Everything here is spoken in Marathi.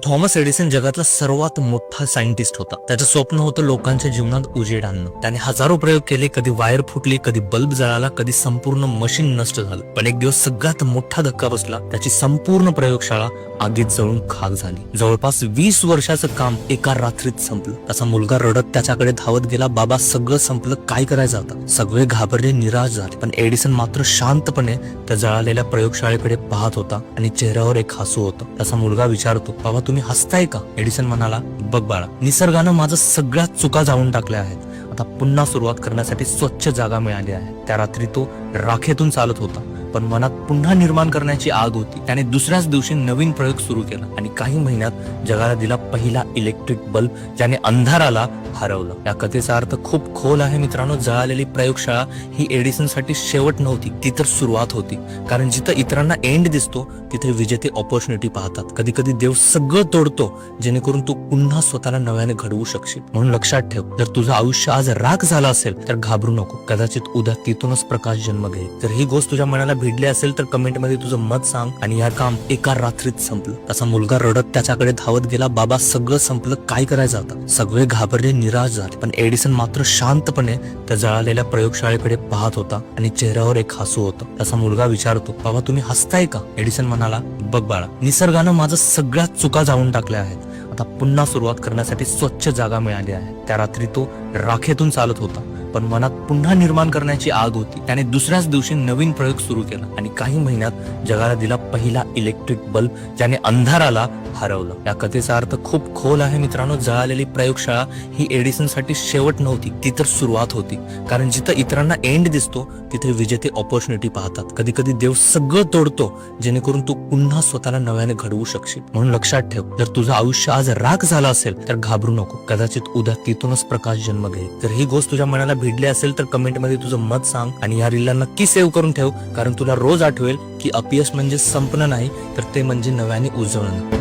थॉमस एडिसन जगातला सर्वात मोठा सायंटिस्ट होता. त्याचं स्वप्न होतं लोकांच्या जीवनात उजेड आणणं. त्याने हजारो प्रयोग केले, कधी वायर फुटली, कधी बल्ब जळाला, कधी संपूर्ण मशीन नष्ट झालं. पण एक दिवस सगळ्यात मोठा धक्का बसला. त्याची संपूर्ण प्रयोगशाळा आगीत जळून खाक झाली. जवळपास 20 वर्षाचं काम एका रात्रीत संपलं. त्याचा मुलगा रडत त्याच्याकडे धावत गेला. बाबा, सगळं संपलं, काय करायचं आता? सगळे घाबरले, निराश झाले. पण एडिसन मात्र शांतपणे त्या जळालेल्या प्रयोगशाळेकडे पाहत होता आणि चेहऱ्यावर एक हसू होतं. त्याचा मुलगा विचारतो, बाबा तुम्ही हसताय का? एडिसन म्हणाला, बघ बाळा, निसर्गानं माझं सगळ्यात चुका जाळून टाकल्या आहेत. आता पुन्हा सुरुवात करण्यासाठी स्वच्छ जागा मिळाली आहे. त्या रात्री तो राखेतून चालत होता, पण मनात पुन्हा निर्माण करण्याची आग होती. त्याने दुसऱ्याच दिवशी नवीन प्रयोग सुरू केला आणि काही महिन्यात जगाला दिला पहिला इलेक्ट्रिक बल्ब, ज्याने अंधाराला हरवलं. या कथेचा अर्थ खूप खोल आहे मित्रांनो. जळालेली प्रयोगशाळा ही एडिसनसाठी शेवट नव्हती, ती तर सुरुवात होती. कारण जिथं इतरांना एंड दिसतो तिथे विजेते ऑपॉर्च्युनिटी पाहतात. कधी कधी देव सगळं तोडतो जेणेकरून तू पुन्हा स्वतःला नव्याने घडवू शकशील. म्हणून लक्षात ठेव, जर तुझं आयुष्य आज राख झालं असेल तर घाबरू नको. कदाचित उद्या तिथूनच प्रकाश जन्म घेईल. जर ही गोष्ट तुझ्या मनाला भिडली असेल तर कमेंट मध्ये तुझं मत सांग. आणि या काम एका रात्रीत संपलं. त्याचा मुलगा रडत त्याच्याकडे धावत गेला. बाबा, सगळं संपलं, काय करायचं आता? सगळे घाबरले, निराश झाले. पण एडिसन मात्र शांतपणे त्या जळालेल्या प्रयोगशाळेकडे पाहत होता आणि चेहऱ्यावर एक हसू होतं. त्याचा मुलगा विचारतो, बाबा तुम्ही हसताय का? एडिसन म्हणाला, बघ बाळा, निसर्गानं माझं सगळ्यात चुका जाळून टाकल्या आहेत. आता पुन्हा सुरुवात करण्यासाठी स्वच्छ जागा मिळाली आहे. त्या रात्री तो राखेतून चालत होता, पण मनात पुन्हा निर्माण करण्याची आग होती. त्याने दुसऱ्याच दिवशी नवीन प्रयोग सुरू केला आणि काही महिन्यात जगाला दिला पहिला इलेक्ट्रिक बल्ब, ज्याने अंधाराला हरवलं. या कथेचा अर्थ खूप खोल आहे मित्रांनो. जळालेली प्रयोगशाळा ही एडिसनसाठी शेवट नव्हती, ती तर सुरुवात होती. कारण जिथं इतरांना एंड दिसतो तिथे विजेते ऑपॉर्च्युनिटी पाहतात. कधी कधी देव सगळं तोडतो जेणेकरून तू पुन्हा स्वतःला नव्याने घडवू शकशील. म्हणून लक्षात ठेव, जर तुझं आयुष्य आज राख झालं असेल तर घाबरू नको. कदाचित उद्या तिथूनच प्रकाश जन्म घेईल. जर ही गोष्ट तुझ्या मनाला भिडली असेल तर कमेंट मध्ये तुझं मत सांग. आणि या रीलला नक्की सेव्ह करून ठेव, कारण तुला रोज आठवेल की अपयश म्हणजे संपणं नाही, तर ते म्हणजे नव्याने उजळणं.